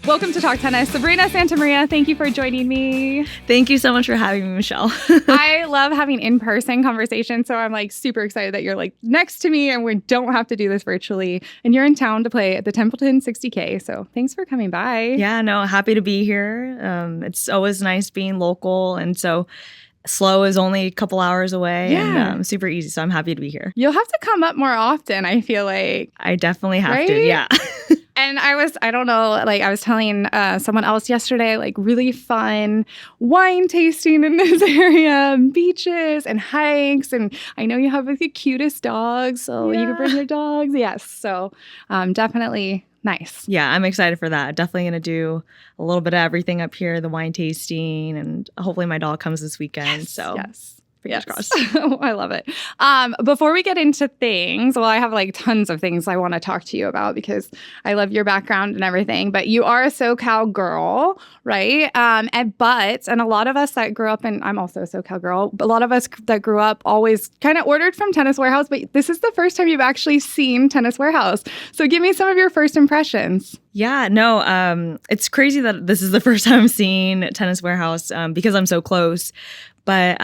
Welcome to Talk Tennis. Sabrina Santamaria, thank you for joining me. Thank you so much for having me, Michelle. I love having in-person conversations, so I'm like super excited that you're like next to me and we don't have to do this virtually. And you're in town to play at the Templeton 60K, so thanks for coming by. Yeah, no, happy to be here. It's always nice being local, and so SLO is only a couple hours away and super easy, so I'm happy to be here. You'll have to come up more often, I feel like. I definitely have to, yeah. And I was telling someone else yesterday, like really fun wine tasting in this area, and beaches and hikes. And I know you have like the cutest dogs, so you can bring your dogs. Yes. So definitely nice. Yeah, I'm excited for that. Definitely going to do a little bit of everything up here, the wine tasting, and hopefully my dog comes this weekend. Yes. Fingers crossed. I love it. Before we get into things, well, I have like tons of things I want to talk to you about because I love your background and everything, but you are a SoCal girl, right? And a lot of us that grew up, and I'm also a SoCal girl, but a lot of us that grew up always kind of ordered from Tennis Warehouse, but this is the first time you've actually seen Tennis Warehouse. So give me some of your first impressions. Yeah, no, it's crazy that this is the first time I'm seeing Tennis Warehouse because I'm so close. But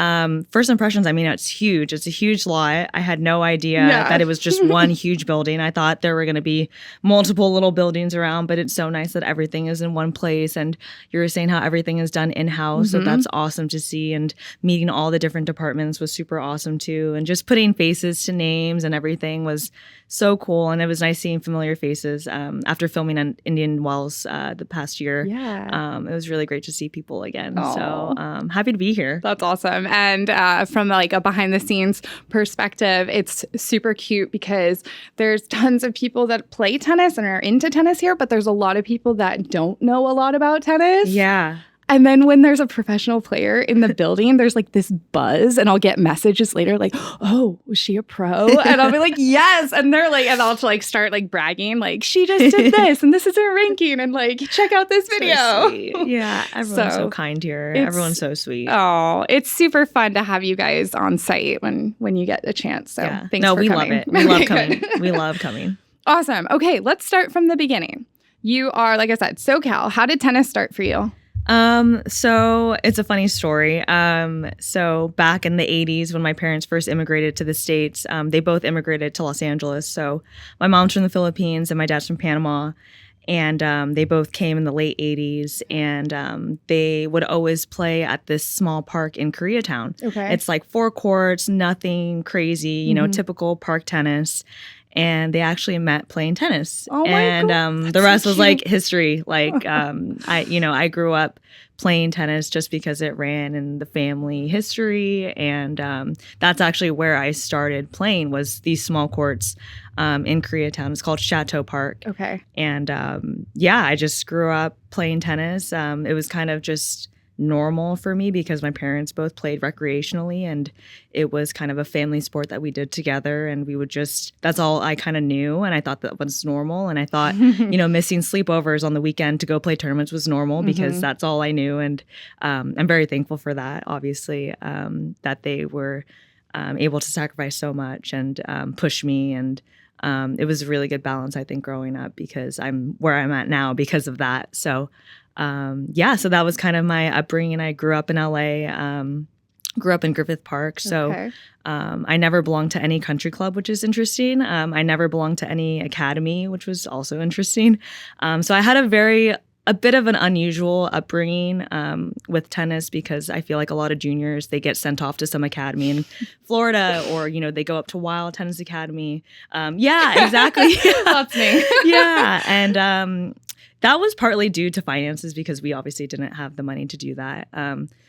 first impressions, I mean, it's huge. It's a huge lot. I had no idea that it was just one huge building. I thought there were going to be multiple little buildings around, but it's so nice that everything is in one place. And you were saying how everything is done in-house. So that's awesome to see. And meeting all the different departments was super awesome too. And just putting faces to names and everything was so cool. And it was nice seeing familiar faces after filming on Indian Wells the past year. Yeah. It was really great to see people again. So happy to be here. That's awesome. And from like a behind the scenes perspective, it's super cute because there's tons of people that play tennis and are into tennis here, but there's a lot of people that don't know a lot about tennis. Yeah. And then when there's a professional player in the building, there's like this buzz, and I'll get messages later like, "Oh, was she a pro?" And I'll be like, "Yes." And they're like, and I'll like start like bragging, like, "She just did this, and this is her ranking, and like, check out this video." So yeah, everyone's so kind here. Everyone's so sweet. Oh, it's super fun to have you guys on site when you get a chance. So thanks for coming. We love it. We love coming. We love coming. Awesome. Okay, let's start from the beginning. You are, like I said, SoCal. How did tennis start for you? So it's a funny story. So back in the 80s when my parents first immigrated to the States, they both immigrated to Los Angeles. So my mom's from the Philippines and my dad's from Panama. And they both came in the late 80s, and they would always play at this small park in Koreatown. Okay. It's like 4 courts, nothing crazy, you know, typical park tennis. And they actually met playing tennis. Oh my God. The rest was like history. Like I grew up playing tennis just because it ran in the family history, and that's actually where I started playing, was these small courts in Koreatown. It's called Chateau Park. Okay. And I just grew up playing tennis. It was kind of just normal for me because my parents both played recreationally, and it was kind of a family sport that we did together, and we would that's all I kind of knew, and I thought that was normal. And I thought missing sleepovers on the weekend to go play tournaments was normal because that's all I knew. And I'm very thankful for that, obviously, that they were able to sacrifice so much and push me, and it was a really good balance, I think, growing up, because I'm where I'm at now because of that. So so that was kind of my upbringing. I grew up in LA, grew up in Griffith Park. So I never belonged to any country club, which is interesting. I never belonged to any academy, which was also interesting. So I had a bit of an unusual upbringing with tennis, because I feel like a lot of juniors, they get sent off to some academy in Florida, or, they go up to Wild Tennis Academy. Yeah, exactly. That's me. Yeah. And that was partly due to finances, because we obviously didn't have the money to do that.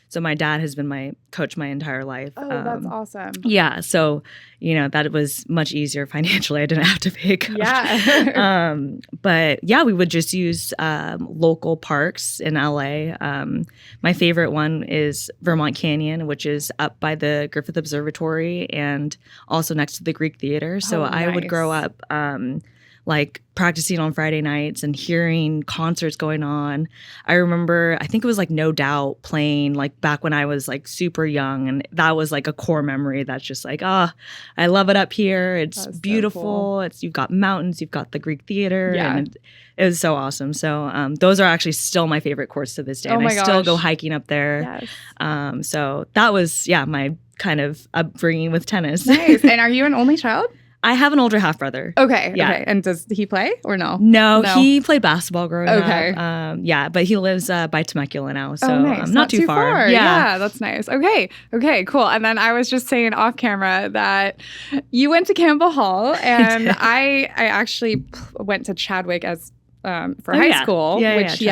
So my dad has been my coach my entire life. Oh, that's awesome. Yeah. So, that was much easier financially. I didn't have to pay a coach. Yeah. But yeah, we would just use local parks in LA. My favorite one is Vermont Canyon, which is up by the Griffith Observatory and also next to the Greek Theater. So I would grow up like practicing on Friday nights and hearing concerts going on. I remember, I think it was like No Doubt playing like back when I was like super young. And that was like a core memory that's just like, I love it up here. It's That's so beautiful. cool. You've got mountains, you've got the Greek theater. Yeah. And it was so awesome. So those are actually still my favorite courts to this day. Oh And my I still gosh. go hiking up there. Yes. So that was, my kind of upbringing with tennis. Nice. And are you an only child? I have an older half brother. Okay. Yeah. Okay. And does he play or no? No, he played basketball growing Okay. up. But he lives by Temecula now, so nice. not too far. Yeah, that's nice. Okay. Okay, cool. And then I was just saying off camera that you went to Campbell Hall, and I actually went to Chadwick as for high school, which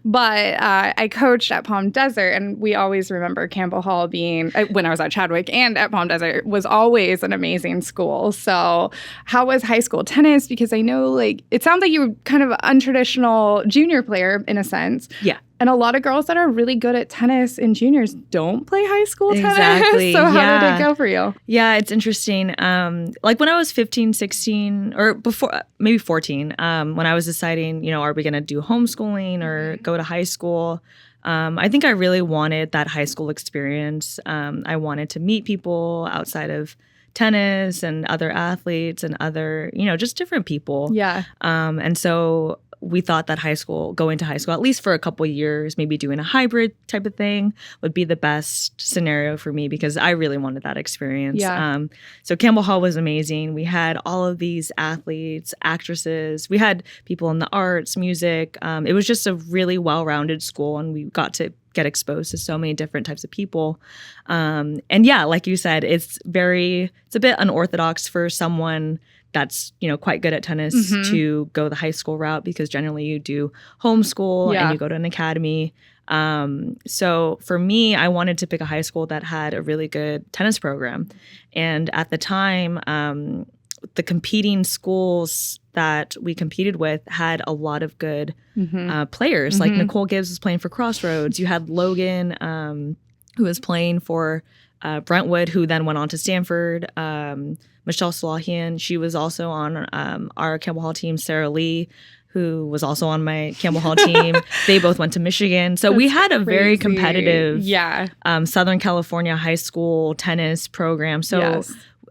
But I coached at Palm Desert, and we always remember Campbell Hall being, when I was at Chadwick and at Palm Desert, was always an amazing school. So how was high school tennis? Because I know, like, it sounds like you were kind of an untraditional junior player in a sense. Yeah. And a lot of girls that are really good at tennis in juniors don't play high school tennis. Exactly. So how did it go for you? Yeah, it's interesting. Like when I was 15, 16, or before, maybe 14, when I was deciding, are we going to do homeschooling or go to high school? I think I really wanted that high school experience. I wanted to meet people outside of tennis and other athletes and other, just different people. Yeah. And so we thought that going to high school, at least for a couple years, maybe doing a hybrid type of thing would be the best scenario for me because I really wanted that experience. Yeah. So Campbell Hall was amazing. We had all of these athletes, actresses. We had people in the arts, music. It was just a really well-rounded school, and we got to get exposed to so many different types of people. And yeah, like you said, it's a bit unorthodox for someone that's, quite good at tennis to go the high school route because generally you do homeschool and you go to an academy. So for me, I wanted to pick a high school that had a really good tennis program. And at the time, the competing schools that we competed with had a lot of good players. Like Nicole Gibbs was playing for Crossroads. You had Logan, who was playing for Brentwood, who then went on to Stanford. Michelle Salahian, she was also on our Campbell Hall team. Sarah Lee, who was also on my Campbell Hall team. They both went to Michigan. So we had a very competitive Southern California high school tennis program. So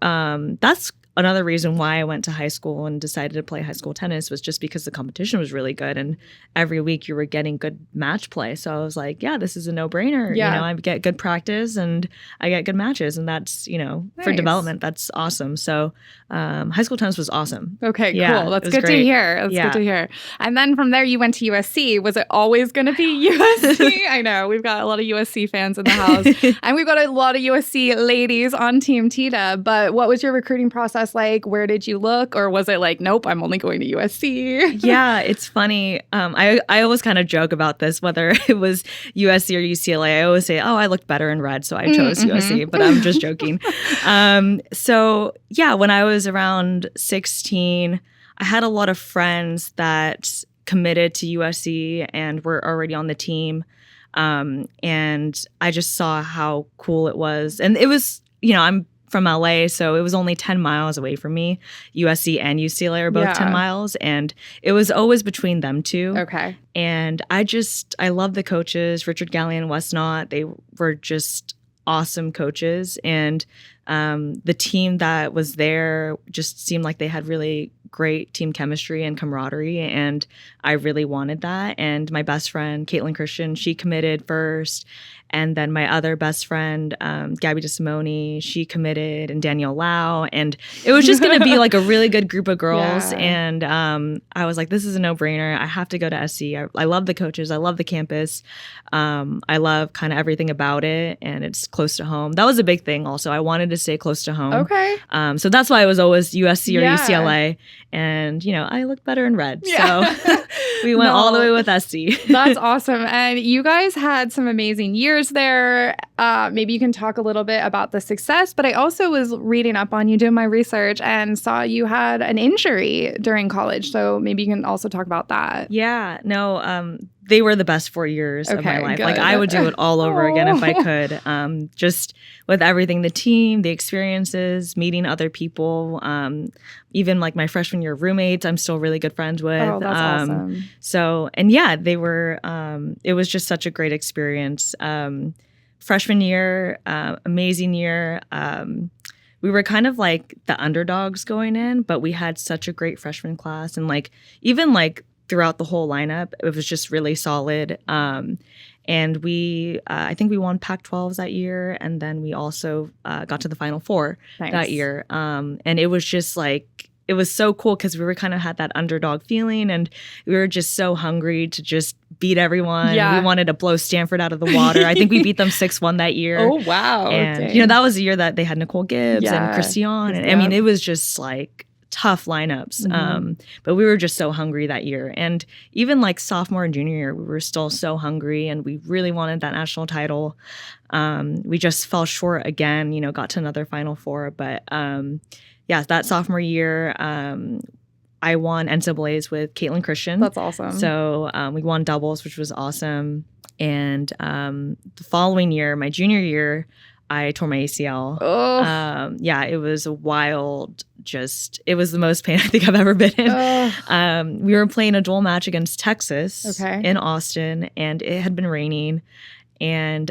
that's another reason why I went to high school and decided to play high school tennis was just because the competition was really good. And every week you were getting good match play. So I was like, yeah, this is a no-brainer. Yeah. I get good practice and I get good matches. And that's, for Nice. development, that's awesome. So high school tennis was awesome. Okay, Yeah, cool. That's it was good to great. hear. That's good to hear. And then from there, you went to USC. Was it always going to be USC? I know. We've got a lot of USC fans in the house. And we've got a lot of USC ladies on Team Tita. But what was your recruiting process like? Where did you look? Or was it like, nope, I'm only going to USC? Yeah, it's funny. I always kind of joke about this, whether it was USC or UCLA. I always say, I looked better in red, so I chose USC, but I'm just joking. So yeah, when I was around 16, I had a lot of friends that committed to USC and were already on the team. And I just saw how cool it was. And it was, I'm from LA, so it was only 10 miles away from me. USC and UCLA are both 10 miles, and it was always between them two. Okay. And I love the coaches, Richard Gallion and Wes Knott. They were just awesome coaches, and the team that was there just seemed like they had really great team chemistry and camaraderie, and I really wanted that. And my best friend, Caitlin Christian, she committed first. And then my other best friend, Gabby DeSimone, she committed, and Danielle Lau. And it was just going to be like a really good group of girls. Yeah. And I was like, this is a no-brainer. I have to go to SC. I love the coaches. I love the campus. I love kind of everything about it. And it's close to home. That was a big thing also. I wanted to stay close to home. Okay. So that's why it was always USC or UCLA. And, I look better in red. Yeah. So we went all the way with SC. That's awesome. And you guys had some amazing years there. Maybe you can talk a little bit about the success, but I also was reading up on you, doing my research, and saw you had an injury during college. So maybe you can also talk about that. Yeah, no, they were the best 4 years of my Okay, life. good. Like I would do it all over again if I Aw. could. Just with everything, the team, the experiences, meeting other people, even like my freshman year roommates, I'm still really good friends with. Oh, that's awesome. So, and yeah, they were, it was just such a great experience. Freshman year, amazing year. We were kind of like the underdogs going in, but we had such a great freshman class. And like, even like throughout the whole lineup, it was just really solid. And we, I think we won Pac-12s that year. And then we also got to the Final Four Nice. that year. And it was just like, it was so cool because we were kind of had that underdog feeling and we were just so hungry to just beat everyone. Yeah. We wanted to blow Stanford out of the water. I think we beat them 6-1 that year. Oh, wow. And, Dang. you know, that was the year that they had Nicole Gibbs Yeah. and Christian. And I mean, Yep. it was just like tough lineups. Mhm. But we were just so hungry that year. And even like sophomore and junior year, we were still so hungry and we really wanted that national title. We just fell short again, you know, got to another Final Four. But yeah, that sophomore year, I won NCAAs with Caitlin Christian. That's awesome. So we won doubles, which was awesome. And the following year, my junior year, I tore my ACL. Oh. Yeah, it was a wild, it was the most pain I think I've ever been in. Oh. We were playing a dual match against Texas Okay. in Austin, and it had been raining. And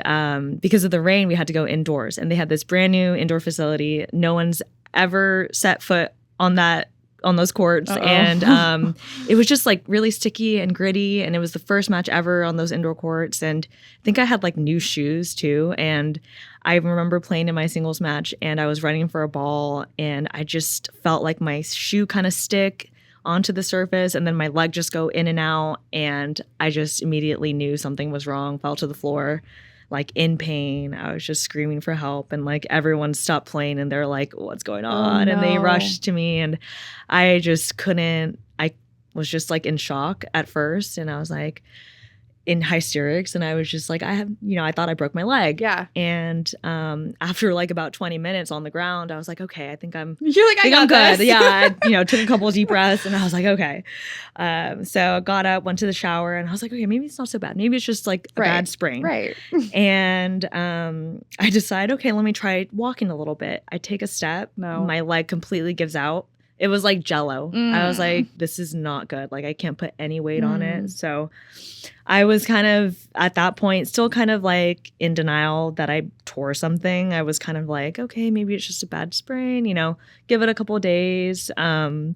because of the rain, we had to go indoors. And they had this brand new indoor facility. No one's ever set foot on those courts. Uh-oh. And it was just like really sticky and gritty. And it was the first match ever on those indoor courts. And I think I had like new shoes too. And I remember playing in my singles match and I was running for a ball and I just felt like my shoe kind of stick onto the surface and then my leg just go in and out. And I just immediately knew something was wrong, fell to the floor, like in pain. I was just screaming for help and like everyone stopped playing and they're like, what's going on? And they no. rushed to me and I just couldn't, I was just like in shock at first and I was like in hysterics and I was just like, I thought I broke my leg. Yeah. And after like about 20 minutes on the ground, I was like, okay, I think I'm You're like, I got I'm good. this. Yeah. I, took a couple of deep breaths and I was like, okay. So I got up, went to the shower and I was like, okay, maybe it's not so bad. Maybe it's just like a Right. bad sprain. Right. And I decide, okay, let me try walking a little bit. I take a step. No. My leg completely gives out. It was like jello. I was like, this is not good. Like I can't put any weight on it. So I was kind of at that point still kind of like in denial that I tore something. I was kind of like, okay, maybe it's just a bad sprain, give it a couple of days. And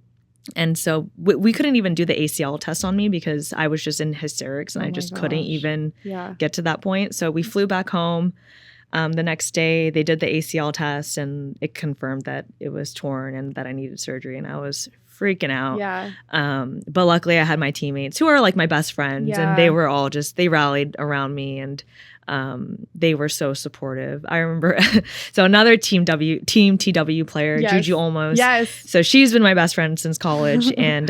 so we couldn't even do the ACL test on me because I was just in hysterics and Oh I my just couldn't gosh. even Yeah. get to that point. So we flew back home. The next day, they did the ACL test and it confirmed that it was torn and that I needed surgery. And I was freaking out. Yeah. But luckily, I had my teammates who are like my best friends, Yeah. and they were all they rallied around me and they were so supportive. I remember, so another Team TW player, Yes. Juju Olmos. Yes. So she's been my best friend since college, and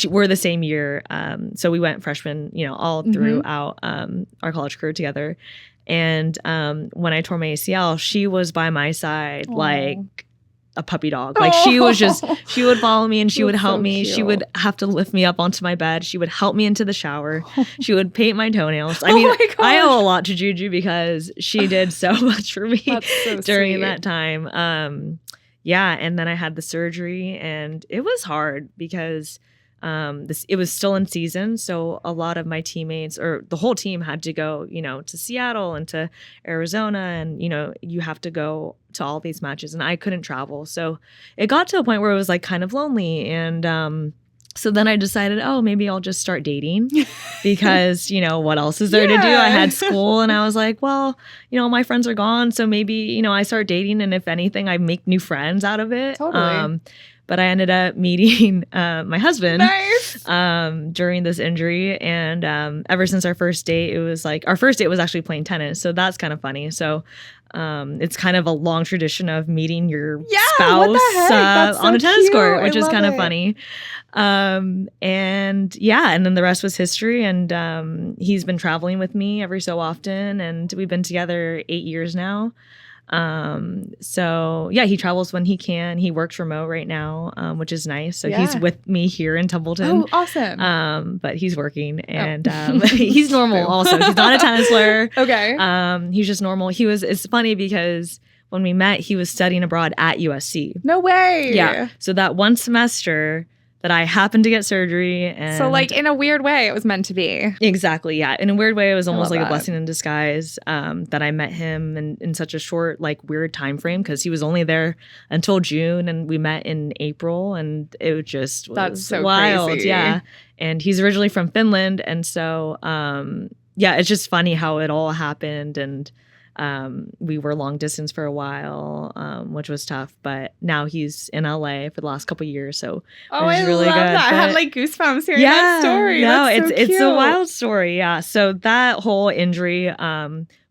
we're the same year. So we went freshman, all throughout our college career together. And when I tore my ACL, she was by my side Aw. like a puppy dog. Like she was she would follow me and she would That's help so me. She cute. would have to lift me up onto my bed. She would help me into the shower. She would paint my toenails. I Oh mean, my I gosh. owe a lot to Juju because she did so much for me That's so during sweet. that time. Yeah. And then I had the surgery and it was hard because it was still in season, so a lot of my teammates or the whole team had to go, to Seattle and to Arizona, and you have to go to all these matches, and I couldn't travel, so it got to a point where it was like kind of lonely, and so then I decided, oh, maybe I'll just start dating because what else is there to do? Yeah. I had school, and I was like, well, my friends are gone, so maybe I start dating, and if anything, I make new friends out of it. Totally. But I ended up meeting my husband Nice. during this injury. And ever since our first date, it was like our first date was actually playing tennis. So that's kind of funny. So it's kind of a long tradition of meeting your spouse what the heck? That's so on a tennis cute. court, I which is love kind of it. funny. And then the rest was history. And he's been traveling with me every so often. And we've been together 8 years now. So yeah, he travels when he can. He works remote right now, which is nice. So he's with me here in Templeton. Oh, awesome. But he's working, and he's normal also. He's not a tennis player. Okay. He's just normal. It's funny because when we met, he was studying abroad at USC. No way. Yeah. So that one semester that I happened to get surgery. And so like in a weird way, it was meant to be. Exactly. Yeah. In a weird way, it was almost like that. a blessing in disguise that I met him in such a short, like weird time frame because he was only there until June and we met in April and it just was That's so wild. crazy. Yeah. And he's originally from Finland. And so, yeah, it's just funny how it all happened. And we were long distance for a while, which was tough. But now he's in LA for the last couple of years, so I really love good. that. I had like goosebumps hearing that story. No, That's so it's a cute. wild story. Yeah, so that whole injury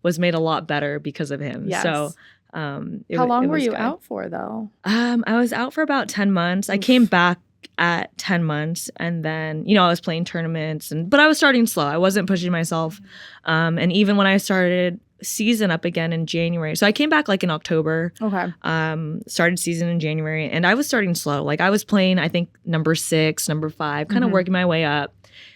was made a lot better because of him. Yes. So how long were you out for though? I was out for about 10 months. I came back at 10 months and then I was playing tournaments but I was starting slow. I wasn't pushing myself, and even when I started season up again in January. So I came back like in October. Okay. Started season in January and I was starting slow. Like I was playing, I think number 6, number 5, kind of working my way up.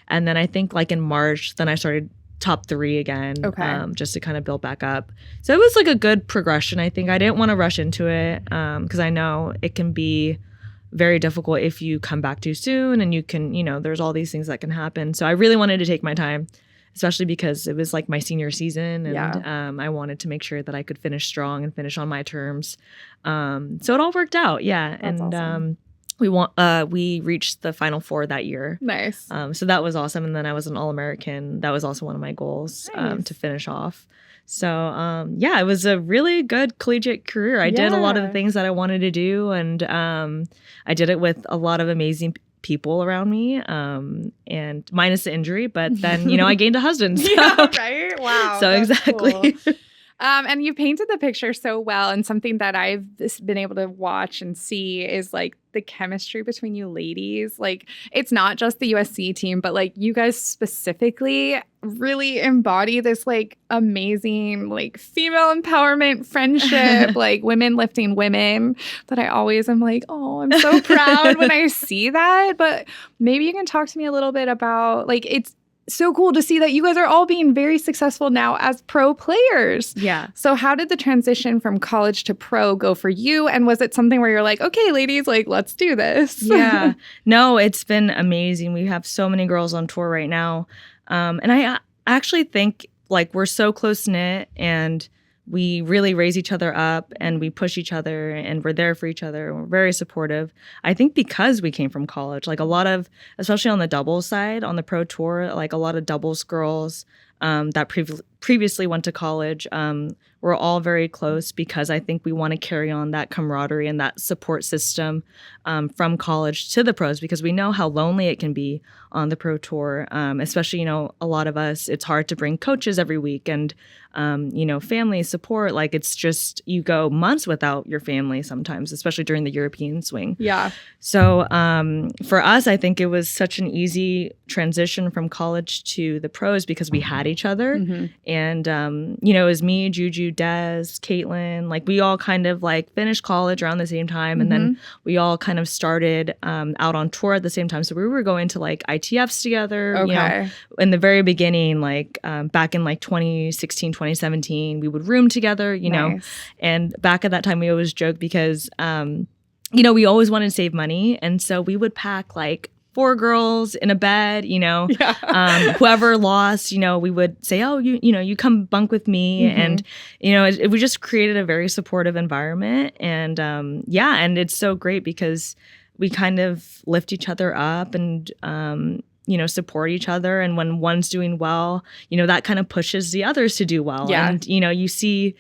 And then I think like in March, then I started top 3 again. Okay. Just to kind of build back up. So it was like a good progression. I think I didn't want to rush into it because I know it can be very difficult if you come back too soon and you can, there's all these things that can happen. So I really wanted to take my time, especially because it was like my senior season and I wanted to make sure that I could finish strong and finish on my terms. So it all worked out. Yeah. That's awesome. We reached the Final Four that year. Nice. So that was awesome. And then I was an All-American. That was also one of my goals to finish off. So yeah, it was a really good collegiate career. I did a lot of the things that I wanted to do. And I did it with a lot of amazing people around me, and minus the injury, but then I gained a husband. So. Yeah, right? Wow. So exactly. Cool. And you painted the picture so well, and something that I've been able to watch and see is like the chemistry between you ladies. Like it's not just the USC team, but like you guys specifically really embody this like amazing like female empowerment friendship, like women lifting women, that I always am like, oh, I'm so proud when I see that. But maybe you can talk to me a little bit about like it's so cool to see that you guys are all being very successful now as pro players. Yeah. So how did the transition from college to pro go for you? And was it something where you're like, okay, ladies, like, let's do this? Yeah. No, it's been amazing. We have so many girls on tour right now. And I actually think like we're so close knit and we really raise each other up and we push each other and we're there for each other and we're very supportive. I think because we came from college, like a lot of, especially on the doubles side, on the pro tour, like a lot of doubles girls that previously went to college, we're all very close because I think we want to carry on that camaraderie and that support system from college to the pros because we know how lonely it can be on the pro tour, especially, a lot of us, it's hard to bring coaches every week and, family support. Like it's just, you go months without your family sometimes, especially during the European swing. Yeah. So for us, I think it was such an easy transition from college to the pros because we had each other. Mm-hmm. And, it was me, Juju, Des, Caitlin, like we all kind of like finished college around the same time. And then we all kind of started out on tour at the same time. So we were going to like ITFs together, Okay. In the very beginning, like back in like 2016, 2017, we would room together, Nice. and back at that time, we always joke because, we always wanted to save money. And so we would pack like 4 girls in a bed, Yeah. whoever lost, we would say, oh, you come bunk with me. Mm-hmm. And, we just created a very supportive environment. And and it's so great because we kind of lift each other up and, support each other. And when one's doing well, that kind of pushes the others to do well. Yeah. And, you see,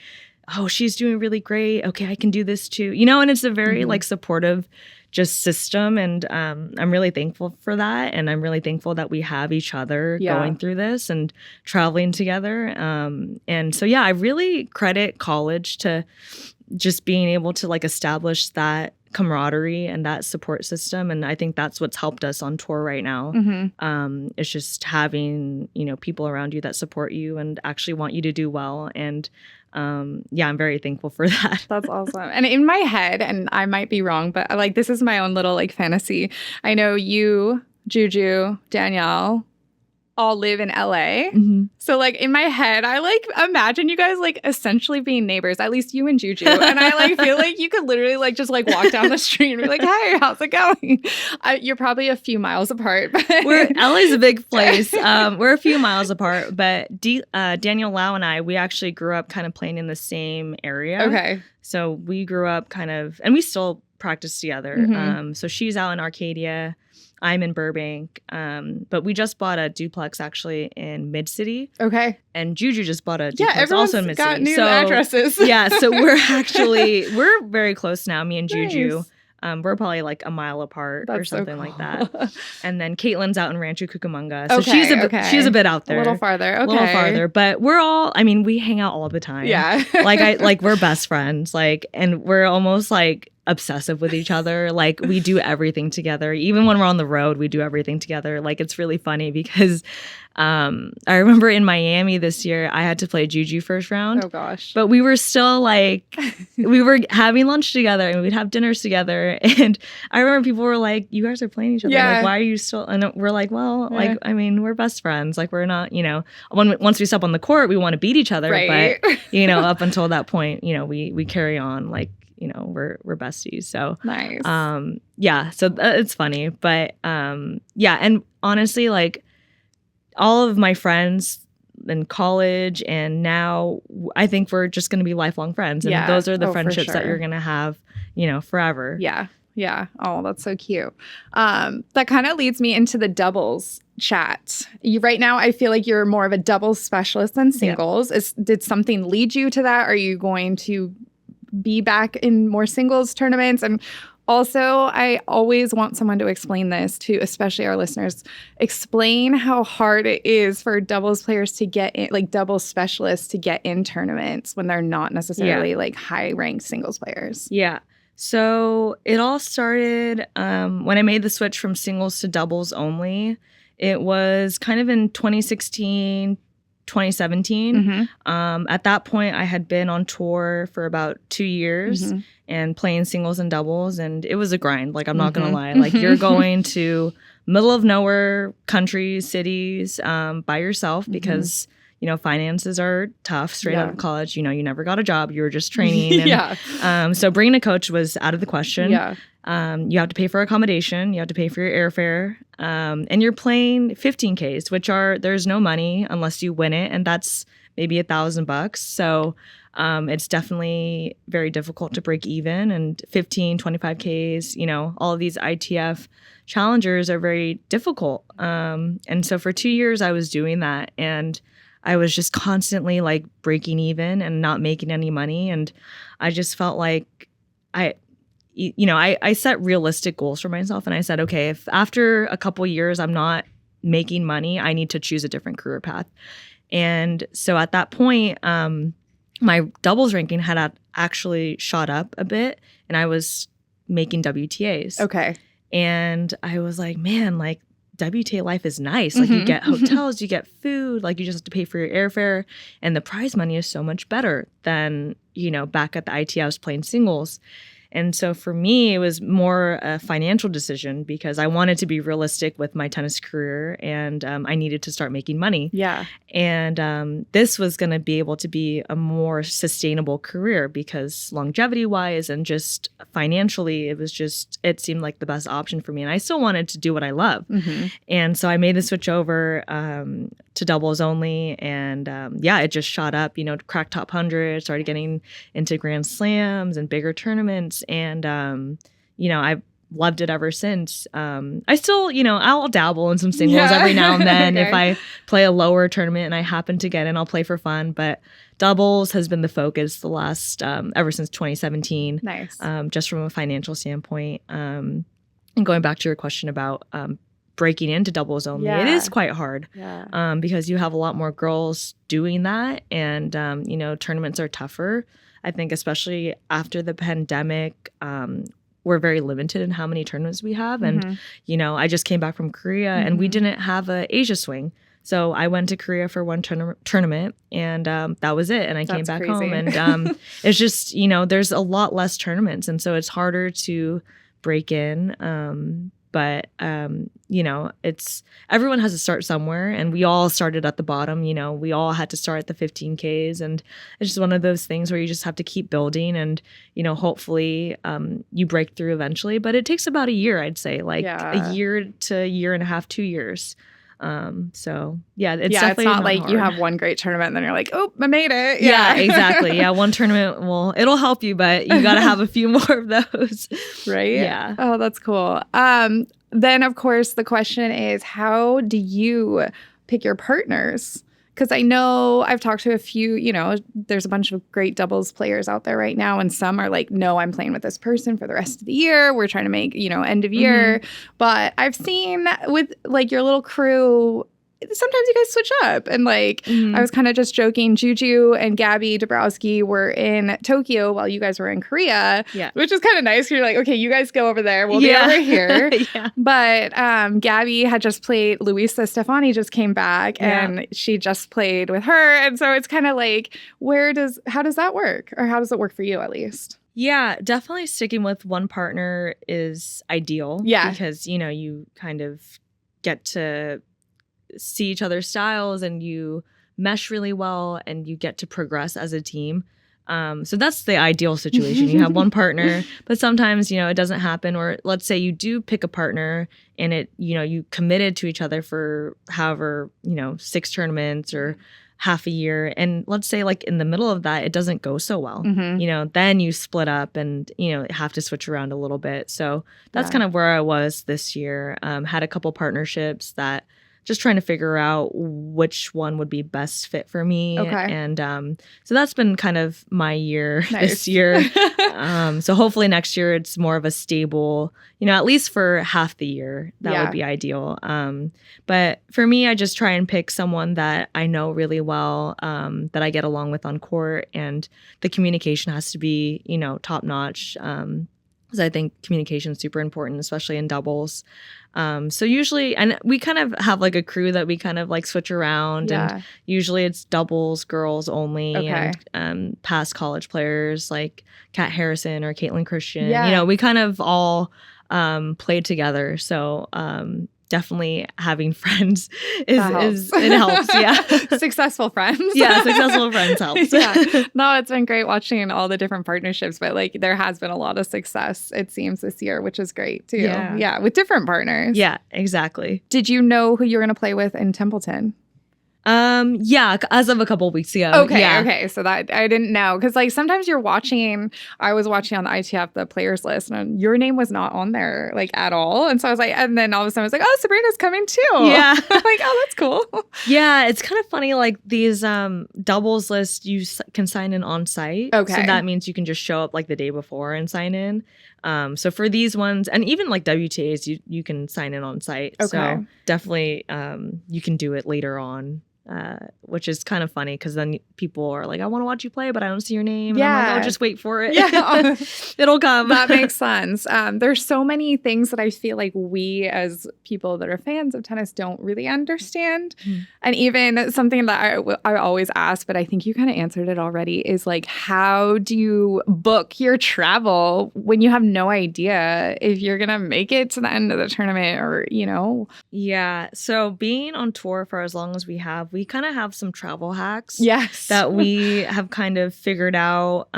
oh, she's doing really great. Okay, I can do this too. And it's a very like supportive just system. And I'm really thankful for that. And I'm really thankful that we have each other going through this and traveling together. And so, I really credit college to just being able to like establish that camaraderie and that support system. And I think that's what's helped us on tour right now. It's just having, people around you that support you and actually want you to do well. And yeah, I'm very thankful for that. That's awesome. And in my head, and I might be wrong, but like this is my own little like fantasy. I know you, Juju, Danielle, all live in LA. So like in my head, I like imagine you guys like essentially being neighbors, at least you and Juju. And I like feel like you could literally like just like walk down the street and be like, hey, how's it going? You're probably a few miles apart. But LA's a big place. We're a few miles apart, but Daniel Lau and I, we actually grew up kind of playing in the same area. Okay. So we grew up kind of, and we still practice together. So she's out in Arcadia. I'm in Burbank, but we just bought a duplex actually in Mid-City. Okay. And Juju just bought a duplex also in Mid-City. Got new addresses. Yeah, so we're very close now, me and Juju. Nice. We're probably like a mile apart or something like that. And then Caitlin's out in Rancho Cucamonga. So she's a bit out there. A little farther. Okay. A little farther. But we hang out all the time. Yeah. We're best friends. And we're almost like obsessive with each other. Like we do everything together. Even when we're on the road, we do everything together. Like it's really funny because I remember in Miami this year, I had to play Juju first round. Oh gosh. But we were still like, we were having lunch together and we'd have dinners together. And I remember people were like, you guys are playing each other. Yeah. Like, why are you still? And we're like, well, we're best friends. Like we're not, once we step on the court, we want to beat each other. Right. But, up until that point, we carry on like, we're besties. So nice. Yeah. So it's funny, but yeah. And honestly, like all of my friends in college and now, I think we're just going to be lifelong friends, and those are the friendships that you're going to have, forever. Yeah. Yeah. Oh, that's so cute. That kind of leads me into the doubles chat. Right now, I feel like you're more of a doubles specialist than singles. Did something lead you to that? Are you going to be back in more singles tournaments? And also, I always want someone to explain this to, especially our listeners, explain how hard it is for doubles players to get in, like doubles specialists to get in tournaments when they're not necessarily like high ranked singles players. Yeah. So it all started when I made the switch from singles to doubles only. It was kind of in 2016, 2017. At that point, I had been on tour for about 2 years and playing singles and doubles, and it was a grind. Like, I'm not going to lie. Like, you're going to middle of nowhere countries, cities by yourself because, finances are tough straight out of college. You never got a job. You were just training. And, so bringing a coach was out of the question. Yeah. You have to pay for accommodation. You have to pay for your airfare. And you're playing 15Ks, which there's no money unless you win it. And that's maybe $1,000. So it's definitely very difficult to break even. And 15, 25Ks, all of these ITF challengers are very difficult. And so for 2 years, I was doing that. And I was just constantly like breaking even and not making any money. And I just felt like I set realistic goals for myself, and I said, okay, if after a couple years I'm not making money, I need to choose a different career path. And so at that point, my doubles ranking had actually shot up a bit, and I was making WTAs. Okay. And I was like, man, like WTA life is nice. Like you get hotels, you get food, like you just have to pay for your airfare, and the prize money is so much better than, back at the ITA I was playing singles. And so for me, it was more a financial decision because I wanted to be realistic with my tennis career, and I needed to start making money. Yeah. And this was going to be able to be a more sustainable career because longevity-wise and just financially, it seemed like the best option for me. And I still wanted to do what I love. And so I made the switch over to doubles only. And it just shot up, cracked top 100, started getting into Grand Slams and bigger tournaments. And, I've loved it ever since. I still, I'll dabble in some singles every now and then. Okay. If I play a lower tournament and I happen to get in, I'll play for fun. But doubles has been the focus the last, ever since 2017. Nice. Just from a financial standpoint. And going back to your question about breaking into doubles only, it is quite hard because you have a lot more girls doing that. And, tournaments are tougher. I think especially after the pandemic, we're very limited in how many tournaments we have. And, Mhm. you know, I just came back from Korea and we didn't have a Asia swing. So I went to Korea for one tournament and that was it. And I came That's back crazy. home and it's just, you know, there's a lot less tournaments. And so it's harder to break in. But you know, everyone has to start somewhere and we all started at the bottom. You know, we all had to start at the 15Ks and it's just one of those things where you just have to keep building and, you know, hopefully you break through eventually. But it takes about a year, I'd say, like Yeah. a year to a year and a half, 2 years. So yeah, it's It's definitely not like hard. you have one great tournament and then you're like, oh, I made it. Yeah, exactly. Yeah, one tournament, well, it'll help you, but you got to have a few more of those. Right? Yeah. Oh, that's cool. Then, of course, the question is, how do you pick your partners? Because I know I've talked to a few, you know, there's a bunch of great doubles players out there right now. And some are like, no, I'm playing with this person for the rest of the year. We're trying to make, you know, end of year. But I've seen with like your little crew, sometimes you guys switch up. And like, I was kind of just joking. Juju and Gabby Dabrowski were in Tokyo while you guys were in Korea, Yeah. which is kind of nice. You're like, okay, you guys go over there. We'll be over here. Yeah. But Gabby had just played, Luisa Stefani just came back Yeah. and she just played with her. And so it's kind of like, how does that work? Or how does it work for you at least? Yeah, definitely sticking with one partner is ideal. Yeah. Because, you know, you kind of get to see each other's styles and you mesh really well and you get to progress as a team. So that's the ideal situation. You have one partner, but sometimes, you know, it doesn't happen. Or let's say you do pick a partner and it, you know, you committed to each other for however, you know, 6 tournaments or half a year. And let's say like in the middle of that, it doesn't go so well, you know, then you split up and, you know, have to switch around a little bit. So that's kind of where I was this year. Had a couple partnerships that just trying to figure out which one would be best fit for me. Okay. And so that's been kind of my year Nice. this year. So hopefully next year it's more of a stable, you know, at least for half the year. That would be ideal. But for me, I just try and pick someone that I know really well, that I get along with on court. And the communication has to be, you know, top notch. Because I think communication is super important, especially in doubles. So usually, and we kind of have like a crew that we kind of like switch around, and usually it's doubles, girls only, and past college players like Kat Harrison or Caitlin Christian. You know, we kind of all played together. So definitely having friends it helps. Yeah. Successful friends. Yeah, successful friends helps. Yeah. No, it's been great watching all the different partnerships, but like there has been a lot of success, it seems, this year, which is great too. Yeah, with different partners. Yeah, exactly. Did you know who you were going to play with in Templeton? Yeah, as of a couple of weeks ago. Okay. So that I didn't know, because like sometimes I was watching on the ITF the players list and your name was not on there like at all, and so I was like, and then all of a sudden I was like, oh, Sabrina's coming too. Yeah. I'm like, oh, that's cool. Yeah, it's kind of funny. Like these doubles lists, you can sign in on site. Okay. So that means you can just show up like the day before and sign in. So for these ones, and even like WTAs, you can sign in on site. Okay. So definitely you can do it later on. Which is kind of funny because then people are like, I want to watch you play, but I don't see your name. And I'm like, oh, just wait for it. Yeah. It'll come. That makes sense. There's so many things that I feel like we as people that are fans of tennis don't really understand. And even something that I always ask, but I think you kind of answered it already, is like, how do you book your travel when you have no idea if you're going to make it to the end of the tournament or, you know? Yeah. So being on tour for as long as we have, we kind of have some travel hacks that we have kind of figured out.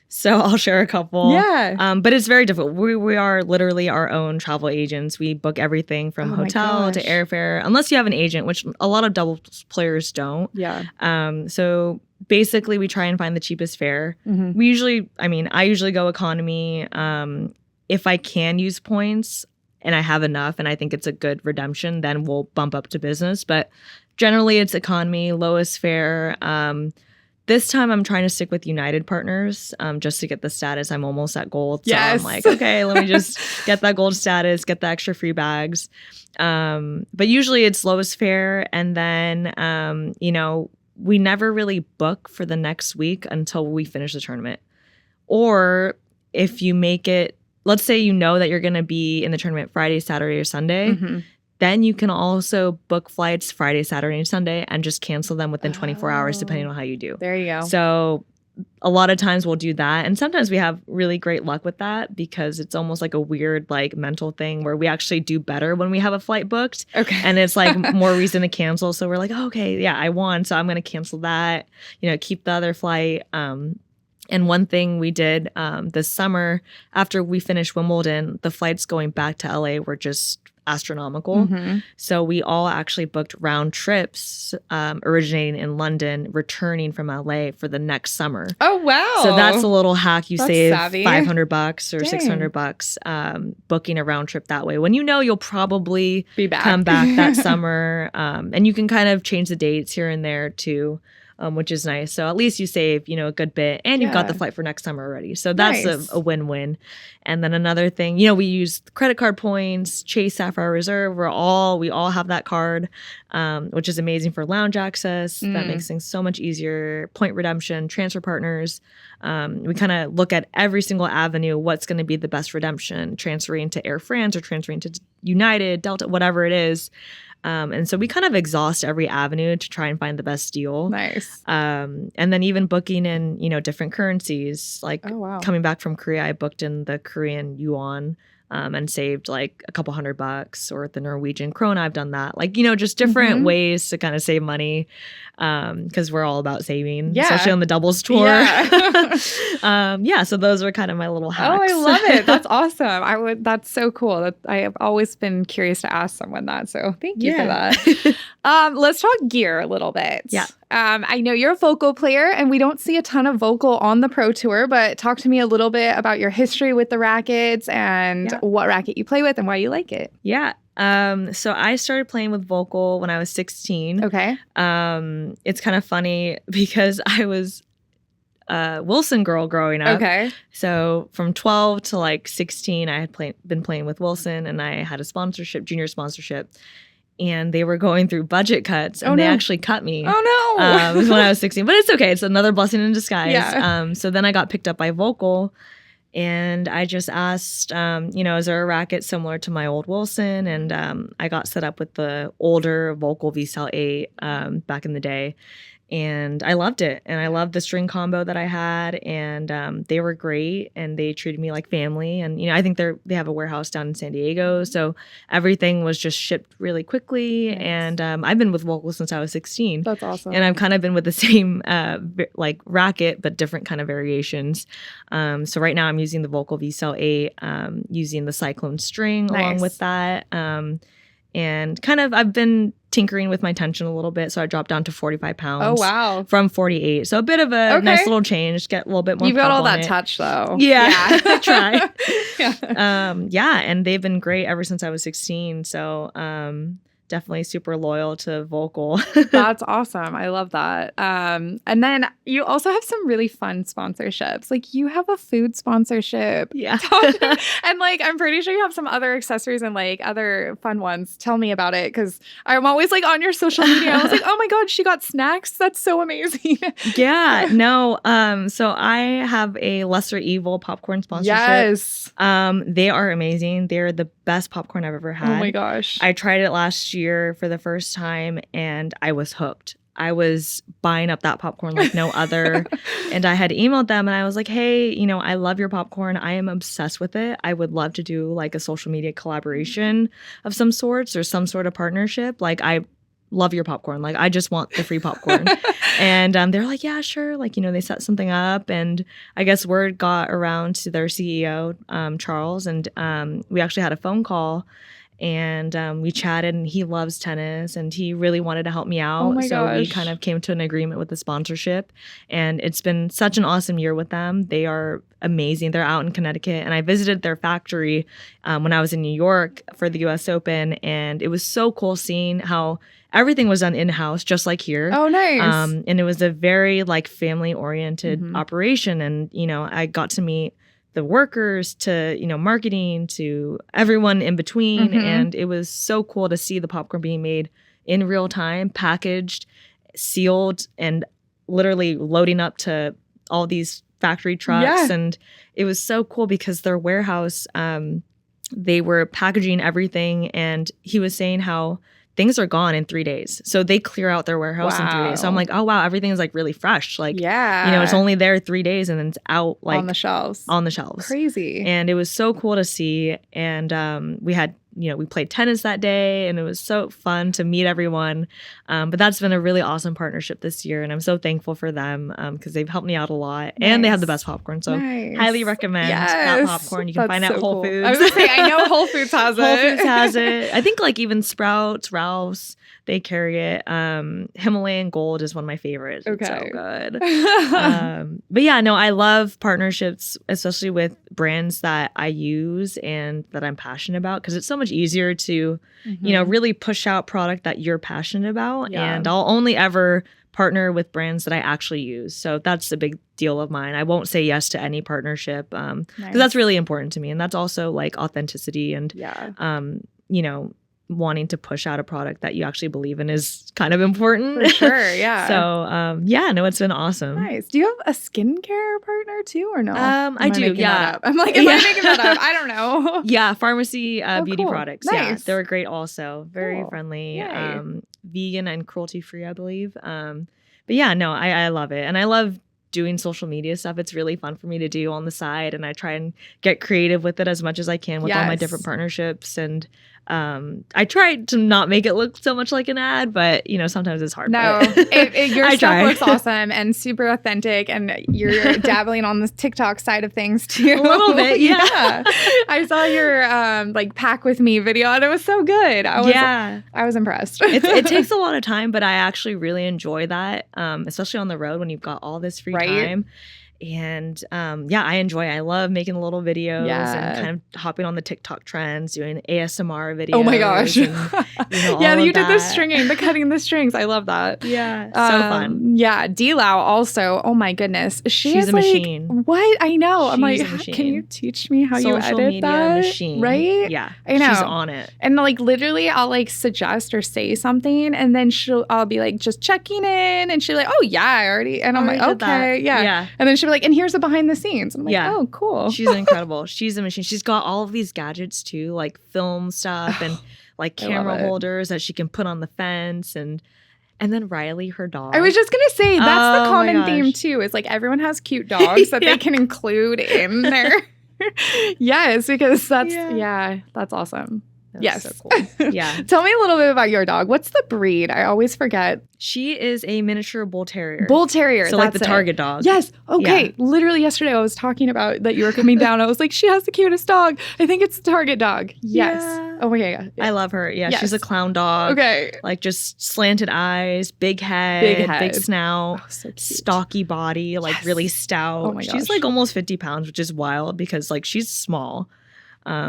So I'll share a couple. Yeah. But it's very difficult. We are literally our own travel agents. We book everything from hotel to airfare, unless you have an agent, which a lot of doubles players don't. Yeah. So basically we try and find the cheapest fare. I usually go economy. If I can use points and I have enough and I think it's a good redemption, then we'll bump up to business. But generally it's economy, lowest fare. This time I'm trying to stick with United Partners just to get the status. I'm almost at gold. So I'm like, okay, let me just get that gold status, get the extra free bags. But usually it's lowest fare. And then, we never really book for the next week until we finish the tournament. Or if you make it let's say you know that you're going to be in the tournament Friday, Saturday, or Sunday. Mhm. Then you can also book flights Friday, Saturday, and Sunday and just cancel them within 24 hours, depending on how you do. There you go. So a lot of times we'll do that. And sometimes we have really great luck with that because it's almost like a weird like mental thing where we actually do better when we have a flight booked. Okay. And it's like more reason to cancel. So we're like, oh, okay, yeah, I won. So I'm going to cancel that, keep the other flight. And one thing we did this summer after we finished Wimbledon, the flights going back to LA were just astronomical. Mhm. So we all actually booked round trips originating in London, returning from LA for the next summer. Oh, wow. So that's a little hack. You That's save savvy. $500 or Dang. $600 booking a round trip that way. When you'll probably Be back. come back that summer. And you can kind of change the dates here and there too. Which is nice. So at least you save, a good bit and you've got Yeah. the flight for next summer already. So that's Nice. a win-win. And then another thing, we use credit card points, Chase Sapphire Reserve. We all have that card, which is amazing for lounge access. That makes things so much easier. Point redemption, transfer partners. We kind of look at every single avenue, what's going to be the best redemption, transferring to Air France or transferring to United, Delta, whatever it is. And so we kind of exhaust every avenue to try and find the best deal. Nice. And then even booking in, different currencies. Like Oh, wow. coming back from Korea, I booked in the Korean yuan and saved like a couple $100, or the Norwegian krone. I've done that. Like, just different ways to kind of save money because we're all about saving, Yeah. especially on the doubles tour. Yeah. So those are kind of my little hacks. Oh, I love it. That's awesome. That's so cool. I have always been curious to ask someone that. So thank you for that. Let's talk gear a little bit. Yeah. I know you're a vocal player and we don't see a ton of vocal on the pro tour, but talk to me a little bit about your history with the rackets and what racket you play with and why you like it. Yeah. So I started playing with vocal when I was 16. Okay. It's kind of funny because I was a Wilson girl growing up. Okay. So from 12 to like 16, I had been playing with Wilson, and I had a junior sponsorship, and they were going through budget cuts, and they actually cut me. Oh, no. It was when I was 16, but it's okay. It's another blessing in disguise. Yeah. So then I got picked up by Vocal, and I just asked, is there a racket similar to my old Wilson? And I got set up with the older Vocal V-Cell 8 back in the day. And I loved it. And I loved the string combo that I had. And they were great. And they treated me like family. And, I think they have a warehouse down in San Diego. So everything was just shipped really quickly. Nice. And I've been with Vocal since I was 16. That's awesome. And I've kind of been with the same like racket, but different kind of variations. So right now I'm using the Vocal V-Cell 8, using the Cyclone string along with that. And kind of I've been tinkering with my tension a little bit. So I dropped down to 45 pounds. Oh, wow. From 48. So a bit of a nice little change, get a little bit more. You've got all pop on that it. touch, though. Yeah. I try. Yeah. And they've been great ever since I was 16. So definitely super loyal to Vocal. That's awesome. I love that. And then you also have some really fun sponsorships. Like you have a food sponsorship. Yeah. And like I'm pretty sure you have some other accessories and like other fun ones. Tell me about it, because I'm always like on your social media. I was like, oh my God, she got snacks. That's so amazing. Yeah. No. So I have a Lesser Evil popcorn sponsorship. Yes. They are amazing. They're the best popcorn I've ever had. Oh my gosh. I tried it last year for the first time and I was hooked. I was buying up that popcorn like no other. And I had emailed them and I was like, hey, I love your popcorn. I am obsessed with it. I would love to do like a social media collaboration of some sorts or some sort of partnership. Like I love your popcorn. Like I just want the free popcorn. And they're like, yeah, sure. Like, they set something up, and I guess word got around to their CEO, Charles, and we actually had a phone call. And we chatted, and he loves tennis and he really wanted to help me out. Oh my so we gosh. kind of came to an agreement with the sponsorship, and it's been such an awesome year with them. They are amazing. They're out in Connecticut, and I visited their factory when I was in New York for the US Open, and it was so cool seeing how everything was done in-house, just like here. Oh, nice. And it was a very like family-oriented operation. And, I got to meet the workers to, marketing to everyone in between. And it was so cool to see the popcorn being made in real time, packaged, sealed, and literally loading up to all these factory trucks. Yeah. And it was so cool because their warehouse, they were packaging everything. And he was saying how things are gone in 3 days. So they clear out their warehouse in 3 days. So I'm Wow. like, oh, wow, everything is like really fresh. Like, Yeah. you know, it's only there 3 days and then it's out like on the shelves. on the shelves. Crazy. And it was so cool to see. And we had, you know, we played tennis that day and it was so fun to meet everyone. But that's been a really awesome partnership this year. And I'm so thankful for them because they've helped me out a lot. And they have the Nice. best popcorn. So Nice. highly recommend that Yes. popcorn. You can That's find it at so Whole cool. Foods. I was going to say, I know Whole Foods has it. Whole Foods has it. I think like even Sprouts, Ralph's, they carry it. Himalayan Gold is one of my favorites. It's so Okay. good. But yeah, no, I love partnerships, especially with brands that I use and that I'm passionate about, because it's so much easier to, you know, really push out product that you're passionate about. Yeah. And I'll only ever partner with brands that I actually use. So that's a big deal of mine. I won't say yes to any partnership because Nice. that's really important to me. And that's also like authenticity and, Yeah. you know, wanting to push out a product that you actually believe in is kind of important. For sure. Yeah. So yeah, no, it's been awesome. Nice. Do you have a skincare partner too, or no? Am I do, making yeah. that up? I'm like, am I Yeah. making that up? I don't know. Yeah, pharmacy beauty cool. products. Yeah, Nice. they're great also. Very Cool. friendly. Yay. Vegan and cruelty free, I believe. But yeah, no, I love it. And I love doing social media stuff. It's really fun for me to do on the side. And I try and get creative with it as much as I can with all my Yes. different partnerships. And I try to not make it look so much like an ad, but you know, sometimes it's hard. No, but your I stuff try. looks awesome and super authentic, and you're dabbling on this TikTok side of things too. A little bit, yeah. I saw your like pack with me video, and it was so good. I was impressed. It takes a lot of time, but I actually really enjoy that, especially on the road when you've got all this free Right. time. And yeah, I love making little videos Yeah. and kind of hopping on the TikTok trends, doing ASMR videos. Oh my gosh. and, Yeah, all you of did the that. stringing, the cutting the strings. I love that. Yeah, so fun. Yeah, D-Lau also. Oh my goodness, She's has, a like, machine. What? I know. I'm She's like, a can you machine. teach me how you Social edit media that? machine. Right? Yeah, I know. She's on it. And like literally, I'll like suggest or say something, and then I'll be like just checking in, and she'll like, oh yeah, I already. And I'm Already like, did that. okay, yeah. Yeah. And then she'll be like, and here's the behind the scenes. And I'm like, Yeah. oh cool. She's incredible. She's a machine. She's got all of these gadgets too, like film stuff and like I love camera it. holders that she can put on the fence and then Riley, her dog. I was just gonna say that's Oh the my common theme gosh. too. Is like everyone has cute dogs that Yeah. they can include in their. Yes, because that's Yeah. that's awesome. That's Yes. so cool. Yeah. Tell me a little bit about your dog. What's the breed? I always forget. She is a miniature bull terrier. Bull Terrier. So like the that's it. Target dog. Yes. Okay. Yeah. Literally yesterday, I was talking about that you were coming down. I was like, she has the cutest dog. I think it's the Target dog. Yes. Yeah. Oh my god. I love her. Yeah, Yes. she's a clown dog. Okay. Like just slanted eyes, big head, Big head. snout, Oh, so cute. stocky body, like Yes. really stout. Oh my She's gosh. like almost 50 pounds, which is wild because like she's small.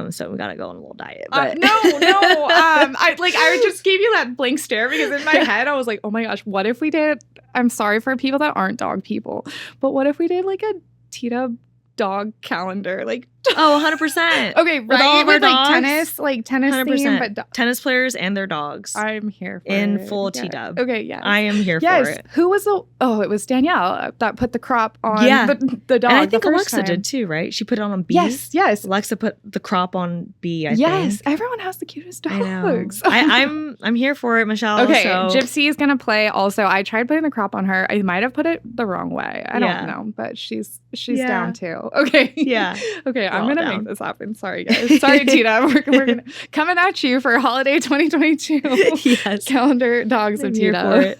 So we gotta go on a little diet. But No. I just gave you that blank stare because in my head I was like, oh my gosh, what if we did? I'm sorry for people that aren't dog people, but what if we did like a Tita dog calendar? Like, oh, 100%. okay, With all right? of our With dogs, tennis theme, 100%. but Tennis players and their dogs I'm here for in it. full Yeah. T-dub. Okay, yes. I am here Yes. for it. Who was it was Danielle that put the crop on Yeah. the dog. And I the think first Alexa time. did too, right? She put it on B. Yes. Alexa put the crop on B, I Yes. think. Everyone has the cutest dogs. I know. I'm here for it, Michelle. Okay, so Gypsy is gonna play. Also, I tried putting the crop on her. I might have put it the wrong way. I Yeah. don't know, but she's Yeah. down too. Okay. Yeah. Okay, I'm all gonna down. make this happen. Sorry, guys. Sorry, Tita. We're gonna coming at you for holiday 2022. Yes. Calendar dogs of I'm here Tita.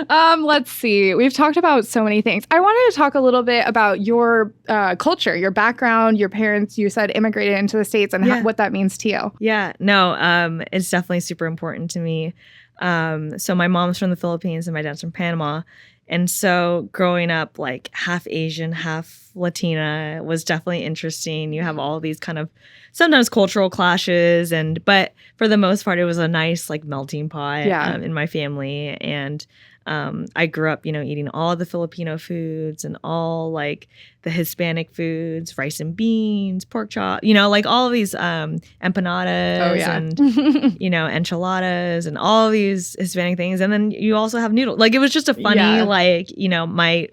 Let's see. We've talked about so many things. I wanted to talk a little bit about your culture, your background, your parents. You said immigrated into the States and Yeah. what that means to you. Yeah, no, it's definitely super important to me. So my mom's from the Philippines and my dad's from Panama. And so growing up like half Asian, half Latina was definitely interesting. You have all these kind of sometimes cultural clashes but for the most part it was a nice like melting pot Yeah. in my family. And I grew up, eating all the Filipino foods and all like the Hispanic foods, rice and beans, pork chop, like all of these empanadas Oh yeah. and enchiladas and all of these Hispanic things. And then you also have noodles. Like it was just a funny Yeah. my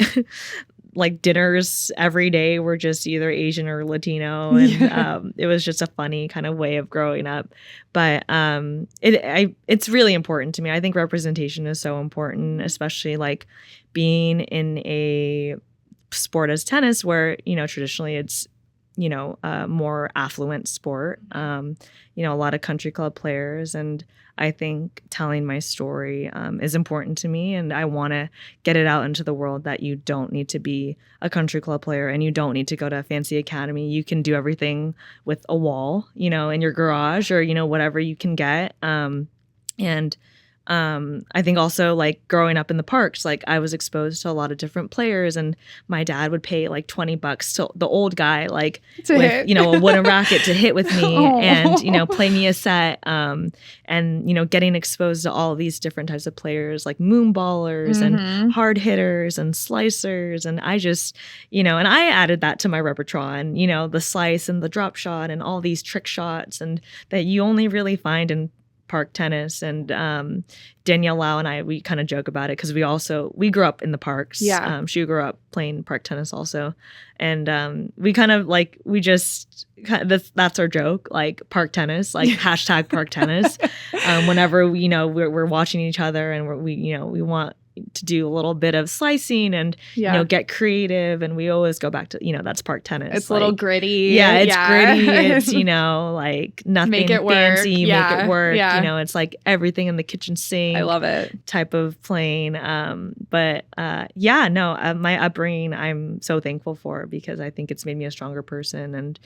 like dinners every day were just either Asian or Latino, and it was just a funny kind of way of growing up. But it's really important to me. I think representation is so important, especially like being in a sport as tennis, where traditionally it's a more affluent sport. A lot of country club players, and I think telling my story is important to me, and I want to get it out into the world that you don't need to be a country club player and you don't need to go to a fancy academy. You can do everything with a wall, in your garage, or whatever you can get. I think also like growing up in the parks, like I was exposed to a lot of different players, and my dad would pay like $20 to the old guy, like with, a wooden racket to hit with me and, play me a set. And, getting exposed to all these different types of players, like moonballers and hard hitters and slicers. And I just, and I added that to my repertoire, and, the slice and the drop shot and all these trick shots, and that you only really find in park tennis. And Danielle Lau and I, we kind of joke about it because we grew up in the parks. She grew up playing park tennis also, and we kind of like that's our joke, like park tennis, like hashtag park tennis. Whenever we're watching each other and we want to do a little bit of slicing and get creative, and we always go back to that's park tennis. It's like, a little gritty. It's gritty. It's like nothing make it fancy. Work. Make it work. It's like everything in the kitchen sink. I love it. Type of playing. My upbringing I'm so thankful for, because I think it's made me a stronger person, and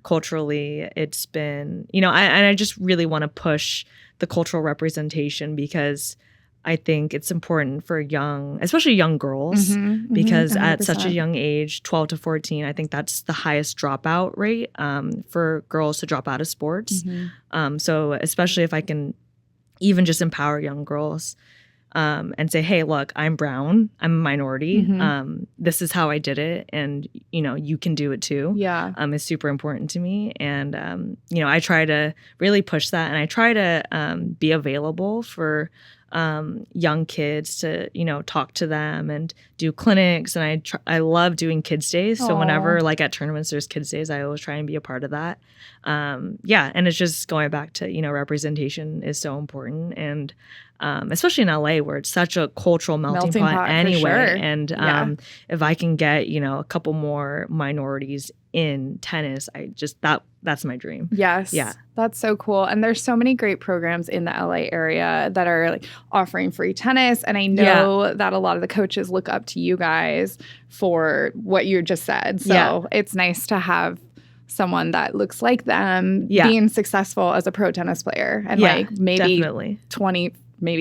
culturally it's been I just really want to push the cultural representation, because I think it's important for especially young girls, because 100%. At such a young age, 12 to 14, I think that's the highest dropout rate for girls to drop out of sports. So especially if I can even just empower young girls and say, hey, look, I'm brown, I'm a minority. This is how I did it. And, you can do it too. Is super important to me. And, I try to really push that, and I try to be available for young kids to talk to them and do clinics, and I love doing kids days. So whenever like at tournaments there's kids days, I always try and be a part of that. And it's just going back to representation is so important, and especially in LA where it's such a cultural melting pot anyway. Sure. And if I can get a couple more minorities in tennis, that's my dream. Yes. Yeah. That's so cool. And there's so many great programs in the LA area that are like offering free tennis. And I know that a lot of the coaches look up to you guys for what you just said. So it's nice to have someone that looks like them being successful as a pro tennis player. And like maybe definitely.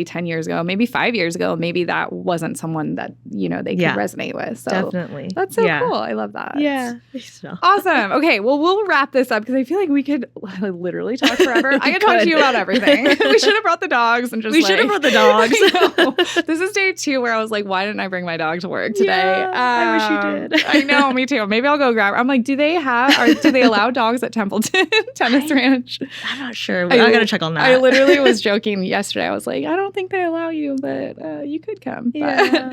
10 years ago, maybe 5 years ago, maybe that wasn't someone that, they could resonate with. So definitely. That's so cool. I love that. Yeah. Awesome. Okay. Well, we'll wrap this up because I feel like we could literally talk forever. I could talk to you about everything. We should have brought the dogs and just should have brought the dogs. This is day 2 where I was like, why didn't I bring my dog to work today? I wish you did. I know. Me too. Maybe I'll go grab her. I'm like, do they allow dogs at Templeton Tennis Ranch? I'm not sure. I got to check on that. I literally was joking yesterday. I was like, I don't think they allow you, but you could come. Yeah.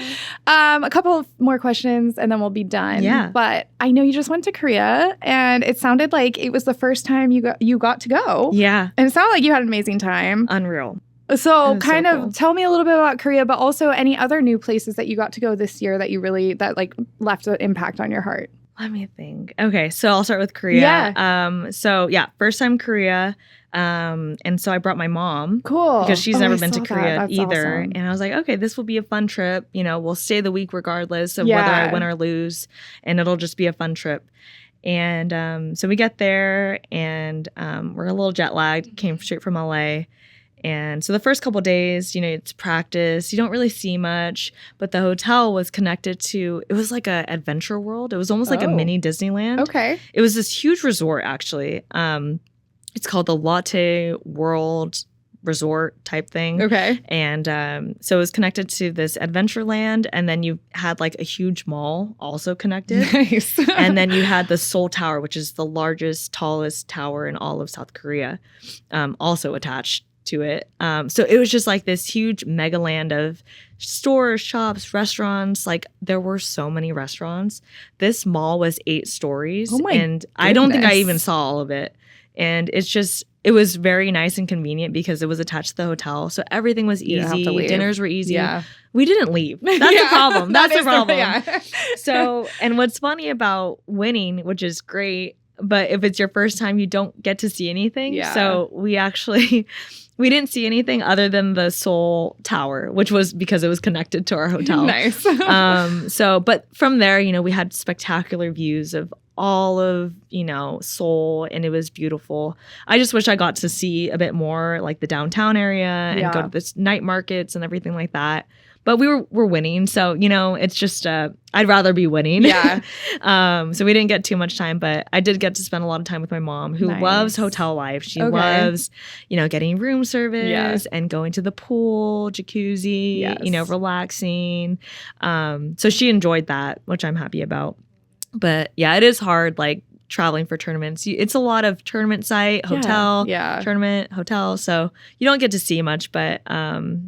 A couple of more questions and then we'll be done. Yeah. But I know you just went to Korea and it sounded like it was the first time you got to go. Yeah. And it sounded like you had an amazing time. Unreal. So kind of tell me a little bit about Korea, but also any other new places that you got to go this year that like left an impact on your heart. Let me think. Okay, so I'll start with Korea. Yeah. First time Korea. And so I brought my mom. Cool. Because she's never been to Korea That's either. Awesome. And I was like, okay, this will be a fun trip. We'll stay the week regardless of whether I win or lose. And it'll just be a fun trip. And so we get there and we're a little jet lagged, came straight from LA. And so the first couple of days, it's practice. You don't really see much, but the hotel was connected to, it was like a adventure world. It was almost like a mini Disneyland. Okay. It was this huge resort, actually. It's called the Lotte World Resort type thing. Okay. And so it was connected to this Adventureland, and then you had like a huge mall also connected. Nice. And then you had the Seoul Tower, which is the largest, tallest tower in all of South Korea, also attached to it. So it was just like this huge mega land of stores, shops, restaurants. Like there were so many restaurants. This mall was 8 stories. Oh my and I don't think I goodness. even saw all of it. And it was very nice and convenient because it was attached to the hotel. So everything was You don't have to easy. leave. Dinners were easy. Yeah. We didn't leave. That's the problem. That's the problem. Yeah. So, and what's funny about winning, which is great, but if it's your first time, you don't get to see anything. Yeah. So we didn't see anything other than the Seoul Tower, which was because it was connected to our hotel. Nice. But from there, we had spectacular views of all of, Seoul, and it was beautiful. I just wish I got to see a bit more like the downtown area and go to the night markets and everything like that. But we're winning. So, it's just, I'd rather be winning. Yeah. So we didn't get too much time, but I did get to spend a lot of time with my mom, who Nice. loves hotel life. She Okay. loves, getting room service Yeah. and going to the pool, jacuzzi, Yes. relaxing. So she enjoyed that, which I'm happy about. But yeah, it is hard, like traveling for tournaments. It's a lot of tournament site, hotel, Yeah. tournament, hotel. So you don't get to see much, but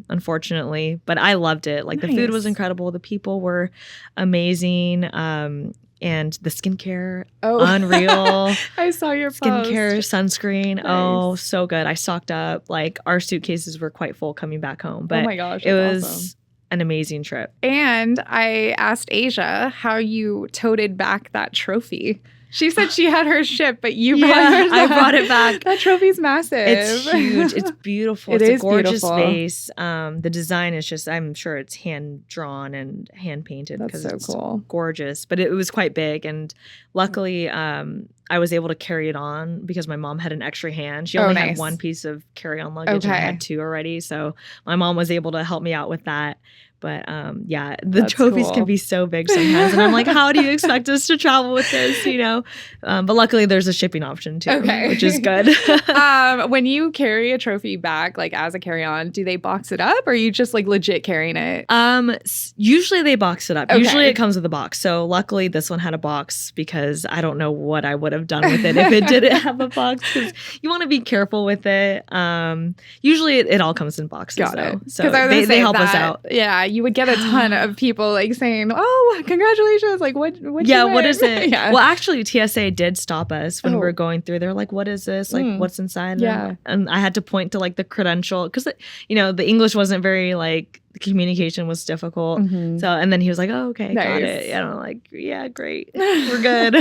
unfortunately, but I loved it. Like the food was Nice. incredible. The people were amazing. And the skincare, Oh, unreal. I saw your post. Skincare, sunscreen. Nice. Oh, so good. I stocked up. Like our suitcases were quite full coming back home, but Oh my gosh. it That's was awesome. an amazing trip. And I asked Asia how you toted back that trophy. She said she had her ship, but you brought Yeah, hers I up. brought it back. That trophy's massive. It's huge. It's beautiful. It It's is a gorgeous beautiful. vase. The design is just, I'm sure it's hand drawn and hand painted That's because so it's cool. gorgeous. But it was quite big. And luckily, I was able to carry it on because my mom had an extra hand. She only nice. had one piece of carry-on luggage and I Okay. had 2 already. So my mom was able to help me out with that. But the That's trophies cool. can be so big sometimes. And I'm like, how do you expect us to travel with this? But luckily there's a shipping option too, Okay. which is good. When you carry a trophy back, like as a carry-on, do they box it up or are you just like legit carrying it? Usually they box it up. Okay. Usually it comes with a box. So luckily this one had a box because I don't know what I would have done with it if it didn't have a box, because you want to be careful with it. Usually it all comes in boxes. Got though. it. So 'Cause I was they gonna say help us that- out. Yeah, you would get a ton of people like saying, "Oh, congratulations!" Like, what Is it? Yeah. Well, actually, TSA did stop us when we Oh. were going through. They're like, "What is this? Like, Mm. what's inside?" Yeah. And I had to point to like the credential because the English wasn't very like, the communication was difficult. Mhm. So, and then he was like, "Oh, okay, got Nice. it." And I'm like, "Yeah, great, we're good."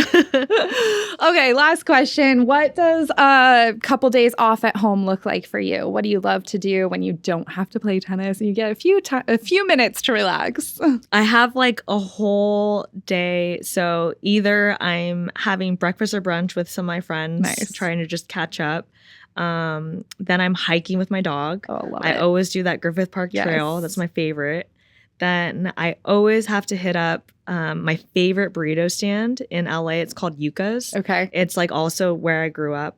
Okay, last question. What does a couple days off at home look like for you? What do you love to do when you don't have to play tennis and you get a few minutes to relax? I have like a whole day. So either I'm having breakfast or brunch with some of my friends, Nice. trying to just catch up. Then I'm hiking with my dog. Oh, love I it. always do that Griffith Park Trail. Yes. That's my favorite. Then I always have to hit up my favorite burrito stand in LA. It's called Yuka's. Okay. It's like also where I grew up.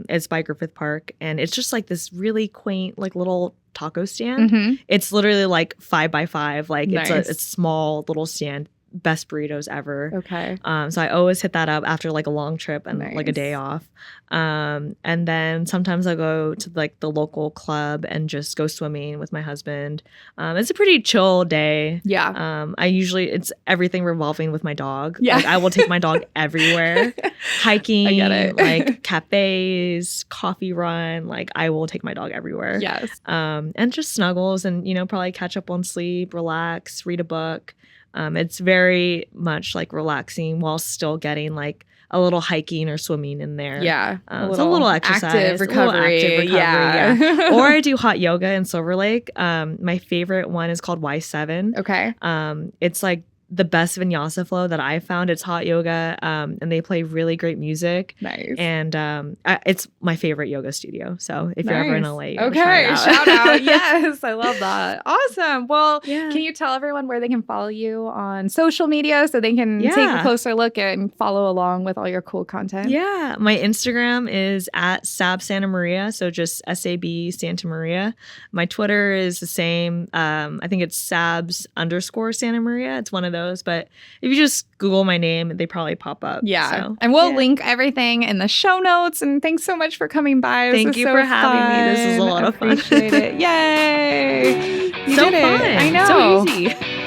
It's by Griffith Park, and it's just like this really quaint, like little taco stand. Mhm. It's literally like 5x5. Like Nice. it's a small little stand. Best burritos ever. Okay. So I always hit that up after like a long trip and like a Nice. day off. And then sometimes I'll go to like the local club and just go swimming with my husband. It's a pretty chill day. Yeah. It's everything revolving with my dog. Yeah. Like I will take my dog everywhere. Hiking, I get it. like cafes, coffee run. Like I will take my dog everywhere. Yes. And just snuggles and, probably catch up on sleep, relax, read a book. It's very much like relaxing while still getting like a little hiking or swimming in there. Yeah. It's a little exercise. Active a little recovery. active recovery, Yeah. Or I do hot yoga in Silver Lake. My favorite one is called Y7. Okay. It's like the best vinyasa flow that I found. It's hot yoga, and they play really great music. Nice. And it's my favorite yoga studio. So if you're ever in Nice. LA, you gotta try Okay, it shout out. Yes, I love that. Awesome. Well, Yeah. can you tell everyone where they can follow you on social media so they can take a Yeah. closer look and follow along with all your cool content? Yeah, my Instagram is at Sab Santa Maria, so just SAB Santa Maria. My Twitter is the same. I think it's Sabs _ Santa Maria. It's one of those. those. But if you just Google my name, they probably pop up. Yeah. So, and we'll yeah. link everything in the show notes. And thanks so much for coming by. Thank you for having me. This was a lot of fun. Appreciate it. Yay. You so did it. fun. I know. So easy.